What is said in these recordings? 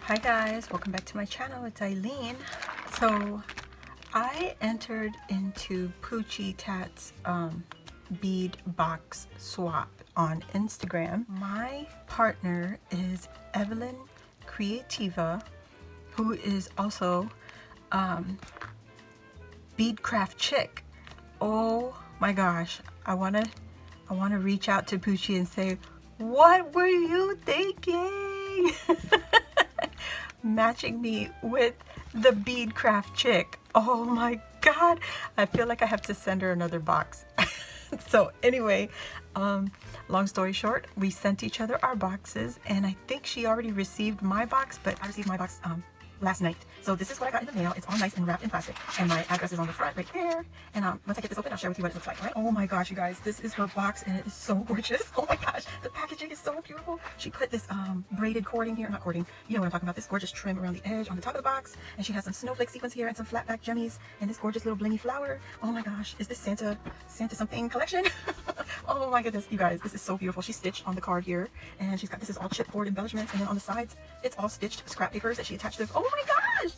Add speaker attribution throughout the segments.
Speaker 1: Hi guys, welcome back to my channel. It's Eileen. So I entered into Puchy'S bead box swap on Instagram. My partner is Evelyn Creativa, who is also bead craft chick. Oh my gosh, I wanna reach out to Puchy and say, what were you thinking? Matching me with the bead craft chick. Oh my god, I feel like I have to send her another box. So anyway, long story short, we sent each other our boxes, and I think she already received my box, but I received my box last night. So this is what I got in the mail. It's all nice and wrapped in plastic, and my address is on the front right there. And once I get this open, I'll share with you what it looks like. Right? Oh my gosh, you guys, this is her box, and it is so gorgeous. Oh my gosh, the packaging is so beautiful. She put this braided cording here, not cording, you know what I'm talking about, this gorgeous trim around the edge on the top of the box, and she has some snowflake sequins here and some flat back jummies and this gorgeous little blingy flower. Oh my gosh, is this Santa something collection? Oh my goodness, you guys, this is so beautiful. She's stitched on the card here, and she's got, this is all chipboard embellishments, and then on the sides it's all stitched scrap papers that she attached to. Oh my gosh,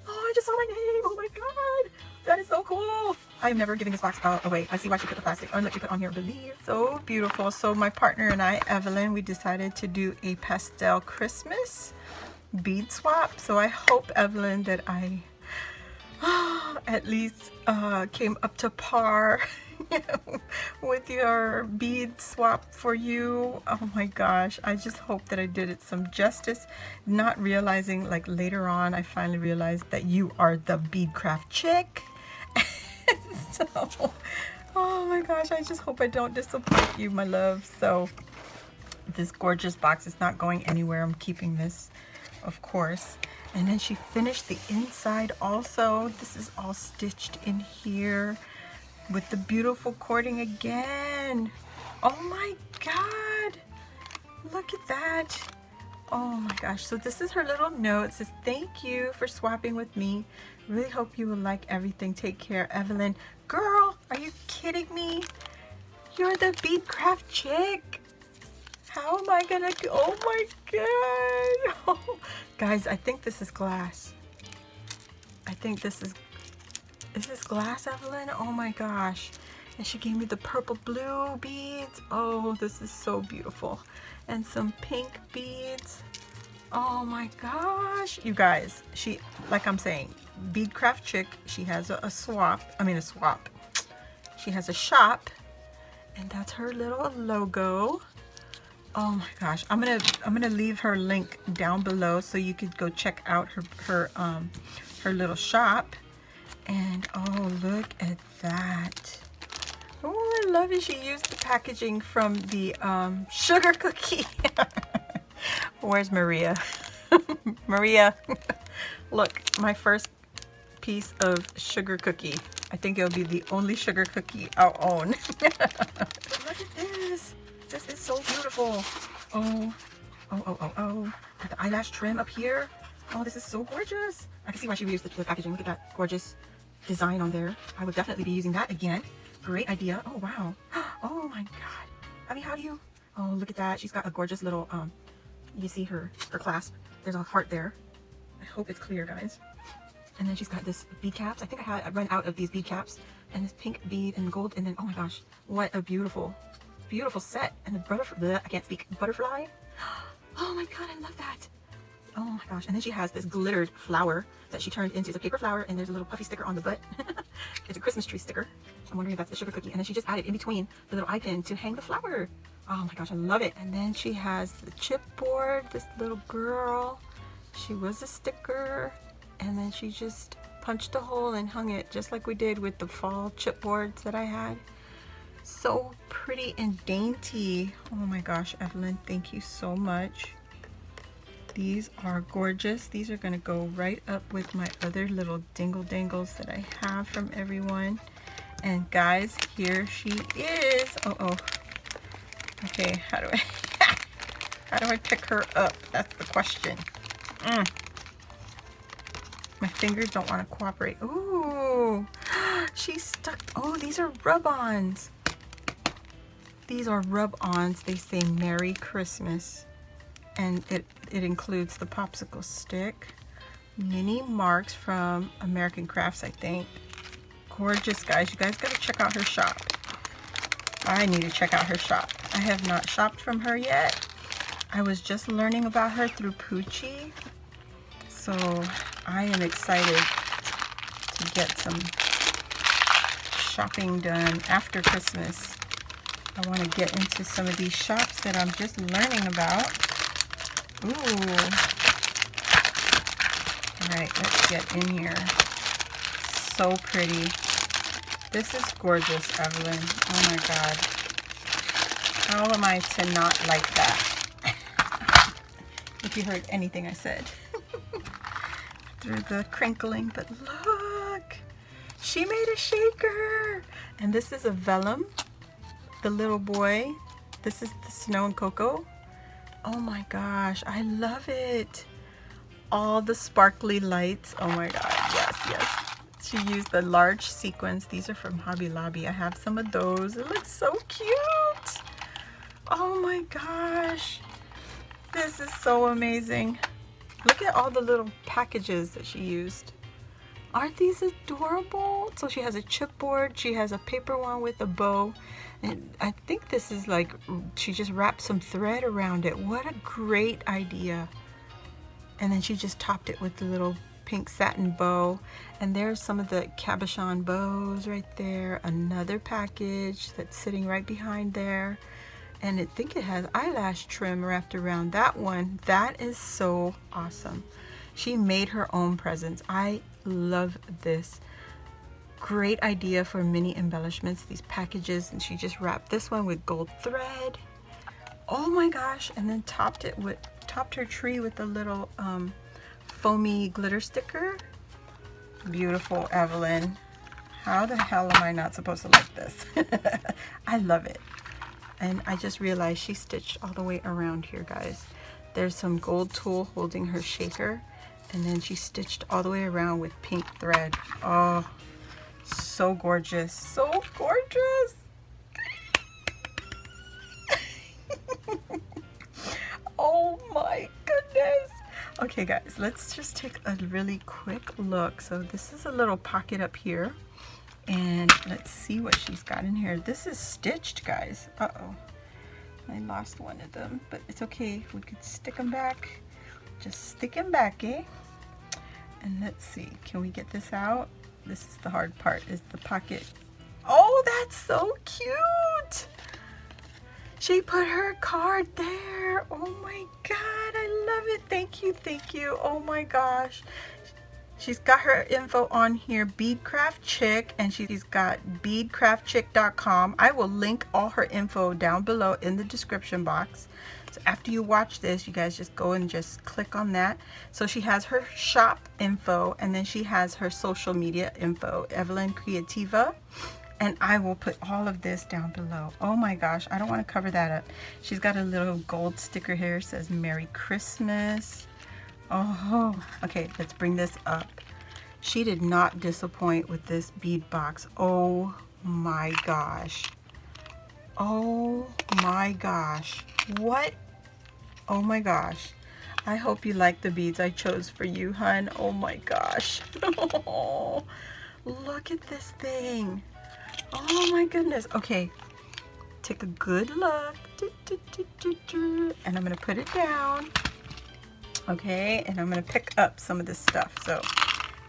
Speaker 1: oh, I just saw my name. Oh my god, that is so cool. I am never giving this box away. I see why she put the plastic on that she put on here. Believe. So beautiful. So my partner and I, Evelyn, we decided to do a pastel Christmas bead swap. So I hope, Evelyn, that I at least came up to par with your bead swap for you. Oh my gosh, I just hope that I did it some justice, not realizing, like, later on I finally realized that you are the bead craft chick. So oh my gosh, I just hope I don't disappoint you, my love. So this gorgeous box is not going anywhere. I'm keeping this, of course. And then she finished the inside also. This is all stitched in here with the beautiful cording again. Oh my god, look at that. Oh my gosh. So this is her little note. It says, thank you for swapping with me. Really hope you will like everything. Take care, Evelyn. Girl, are you kidding me? You're the bead craft chick. How am I gonna go? Oh my god. Oh. Guys, I think this is glass. I think this is this glass, Evelyn? Oh my gosh. And she gave me the purple blue beads. Oh, this is so beautiful. And some pink beads. Oh my gosh. You guys, she, like I'm saying, bead craft chick, she has a swap. She has a shop, and that's her little logo. Oh my gosh, I'm gonna leave her link down below so you could go check out her little shop. And oh, look at that. Oh, I love it. She used the packaging from the sugar cookie. Where's Maria? Maria, look, my first piece of sugar cookie. I think it'll be the only sugar cookie I'll own. Look at this. This is so beautiful. Oh, got the eyelash trim up here. Oh, this is so gorgeous. I can see why she reused the packaging. Look at that gorgeous design on there. I would definitely be using that again. Great idea. Oh wow. Oh my god. I mean, how do you, oh, look at that. She's got a gorgeous little you see her clasp. There's a heart there. I hope it's clear, guys. And then she's got this bead caps. I think I run out of these bead caps, and this pink bead and gold, and then oh my gosh, what a beautiful set. And the butterfly, I can't speak, butterfly. Oh my god, I love that. Oh my gosh. And then she has this glittered flower that she turned into, it's a paper flower, and there's a little puffy sticker on the butt. It's a Christmas tree sticker. I'm wondering if that's the sugar cookie. And then she just added in between the little eye pin to hang the flower. Oh my gosh, I love it. And then she has the chipboard, this little girl. She was a sticker, and then she just punched a hole and hung it just like we did with the fall chipboards that I had. So pretty and dainty. Oh my gosh, Evelyn, thank you so much. These are gorgeous. These are gonna go right up with my other little dingle dangles that I have from everyone. And guys, here she is. Oh. Okay, how do I pick her up? That's the question. My fingers don't want to cooperate. Ooh, she's stuck. Oh, these are rub-ons. These are rub-ons. They say Merry Christmas. and it includes the popsicle stick, mini marks from American Crafts, I think. Gorgeous, guys. You guys gotta check out her shop. I need to check out her shop. I have not shopped from her yet. I was just learning about her through Puchy, so I am excited to get some shopping done after Christmas. I want to get into some of these shops that I'm just learning about. Ooh. Alright, let's get in here. So pretty. This is gorgeous, Evelyn. Oh my god. How am I to not like that? If you heard anything I said. Through the crinkling, but look! She made a shaker! And this is a vellum. The little boy. This is the Snow and Cocoa. Oh my gosh, I love it. All the sparkly lights. Oh my god, yes, yes. She used the large sequins. These are from Hobby Lobby. I have some of those. It looks so cute. Oh my gosh. This is so amazing. Look at all the little packages that she used. Aren't these adorable? So she has a chipboard. She has a paper one with a bow. And I think this is like, she just wrapped some thread around it. What a great idea. And then she just topped it with the little pink satin bow. And there's some of the cabochon bows right there. Another package that's sitting right behind there. And I think it has eyelash trim wrapped around that one. That is so awesome. She made her own presents. I love this. Great idea for mini embellishments, these packages. And she just wrapped this one with gold thread. Oh my gosh. And then topped her tree with a little foamy glitter sticker. Beautiful, Evelyn. How the hell am I not supposed to like this? I love it. And I just realized she stitched all the way around here, guys. There's some gold tulle holding her shaker, and then she stitched all the way around with pink thread. Oh, so gorgeous, so gorgeous. Oh my goodness. Okay guys, let's just take a really quick look. So this is a little pocket up here, and let's see what she's got in here. This is stitched, guys. Uh-oh, I lost one of them, but it's okay. We could stick them back. Just stick them back, eh? And let's see, can we get this out? This is the hard part, is the pocket. Oh, that's so cute. She put her card there. Oh my god, I love it. Thank you, thank you. Oh my gosh. She's got her info on here, Beadcraft Chick, and she's got beadcraftchick.com. I will link all her info down below in the description box. So after you watch this, you guys just go and just click on that. So she has her shop info, and then she has her social media info, Evelyn Creativa. And I will put all of this down below. Oh my gosh, I don't want to cover that up. She's got a little gold sticker here. It says Merry Christmas. Oh, okay, let's bring this up. She did not disappoint with this bead box. Oh my gosh. Oh my gosh. What? Oh my gosh. I hope you like the beads I chose for you, hun. Oh my gosh. Oh, look at this thing. Oh my goodness. Okay, take a good look. And I'm going to put it down. Okay, and I'm going to pick up some of this stuff. So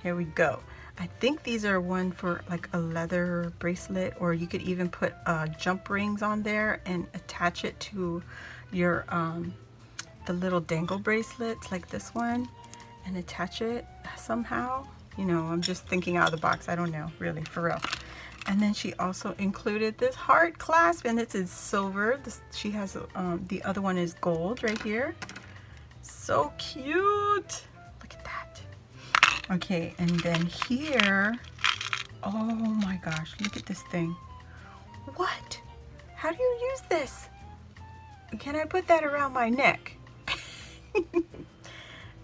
Speaker 1: here we go. I think these are one for like a leather bracelet, or you could even put jump rings on there and attach it to your the little dangle bracelets like this one, and attach it somehow. You know, I'm just thinking out of the box. I don't know, really, for real. And then she also included this heart clasp, and it's in silver. She has the other one is gold right here. So cute. Look at that. Okay, and then here, oh my gosh, look at this thing. What? How do you use this? Can I put that around my neck?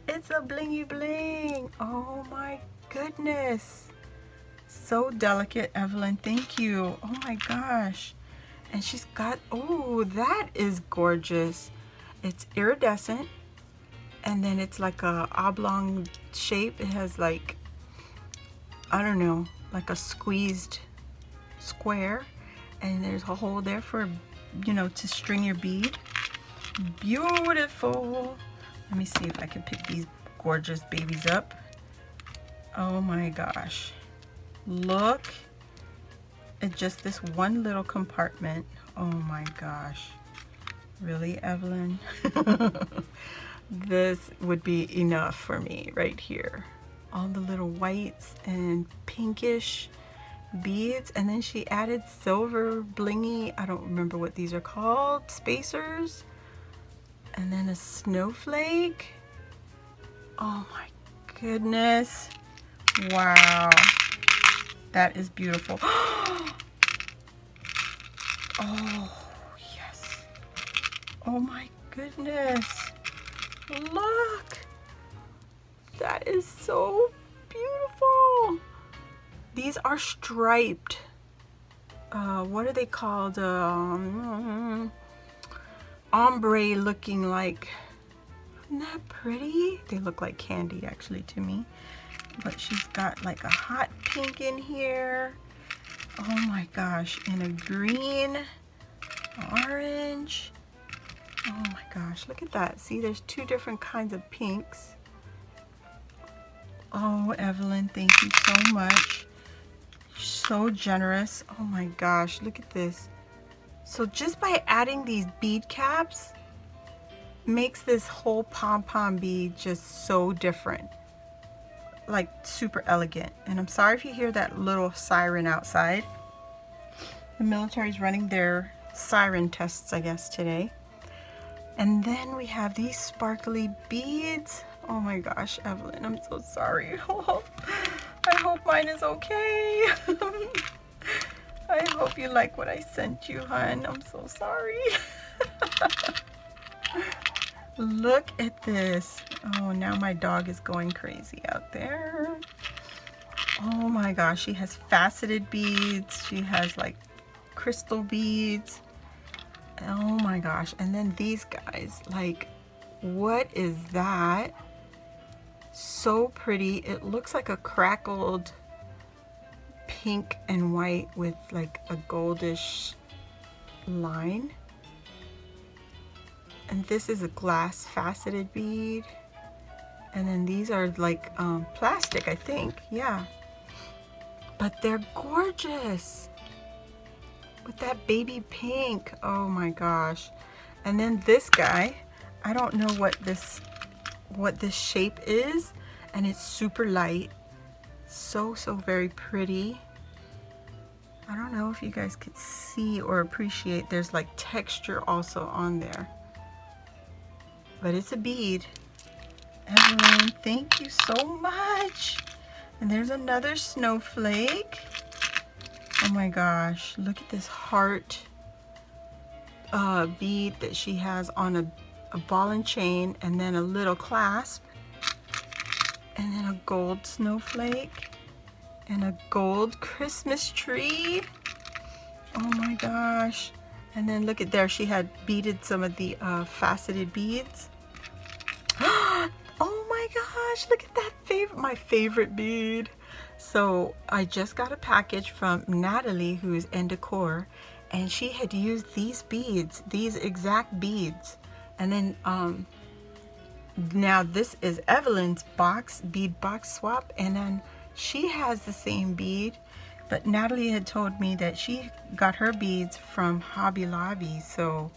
Speaker 1: It's a blingy bling. Oh my goodness. So delicate, Evelyn. Thank you. Oh my gosh. And she's got, oh, that is gorgeous. It's iridescent, and then it's like a oblong shape. It has like, I don't know, like a squeezed square, and there's a hole there for, you know, to string your bead. Beautiful. Let me see if I can pick these gorgeous babies up. Oh my gosh, look at just this one little compartment. Oh my gosh, really, Evelyn? This would be enough for me right here. All the little whites and pinkish beads, and then she added silver blingy, I don't remember what these are called, spacers, and then a snowflake. Oh my goodness, wow, that is beautiful. Oh yes, oh my goodness, look, that is so beautiful. These are striped. What are they called? Ombre looking like. Isn't that pretty? They look like candy actually to me. But she's got like a hot pink in here. Oh my gosh. And a green, orange. Oh my gosh. Look at that. See, there's two different kinds of pinks. Oh, Evelyn, thank you so much. So generous. Oh my gosh, look at this. So just by adding these bead caps makes this whole pom-pom bead just so different, like super elegant. And I'm sorry if you hear that little siren outside. The military's running their siren tests, I guess, today. And then we have these sparkly beads. Oh my gosh, Evelyn, I'm so sorry. I hope mine is okay. I hope you like what I sent you, hon. I'm so sorry. Look at this. Oh, now my dog is going crazy out there. Oh my gosh, she has faceted beads. She has like crystal beads. Oh my gosh. And then these guys, like, what is that? So pretty. It looks like a crackled pink and white with like a goldish line. And this is a glass faceted bead. And then these are like plastic, I think. Yeah. But they're gorgeous. With that baby pink. Oh my gosh. And then this guy, I don't know what this shape is, and it's super light. So very pretty. I don't know if you guys could see or appreciate, there's like texture also on there. But it's a bead. Evelyn, thank you so much. And there's another snowflake. Oh my gosh, look at this heart bead that she has on a ball and chain, and then a little clasp, and then a gold snowflake, and a gold Christmas tree. Oh my gosh. And then look at there, she had beaded some of the faceted beads. Oh my gosh, look at that my favorite bead. So I just got a package from Natalie, who's in decor, and she had used these beads, these exact beads. And then now this is Evelyn's bead box swap, and then she has the same bead, but Natalie had told me that she got her beads from Hobby Lobby, so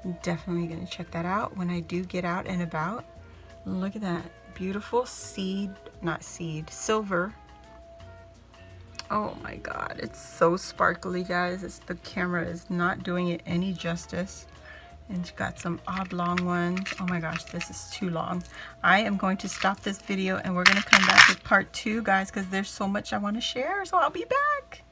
Speaker 1: I'm definitely gonna check that out when I do get out and about. Look at that beautiful silver. Oh my god, it's so sparkly, guys. The camera is not doing it any justice. And you got some oblong ones. Oh my gosh, this is too long. I am going to stop this video and we're going to come back with part 2, guys, because there's so much I want to share. So I'll be back.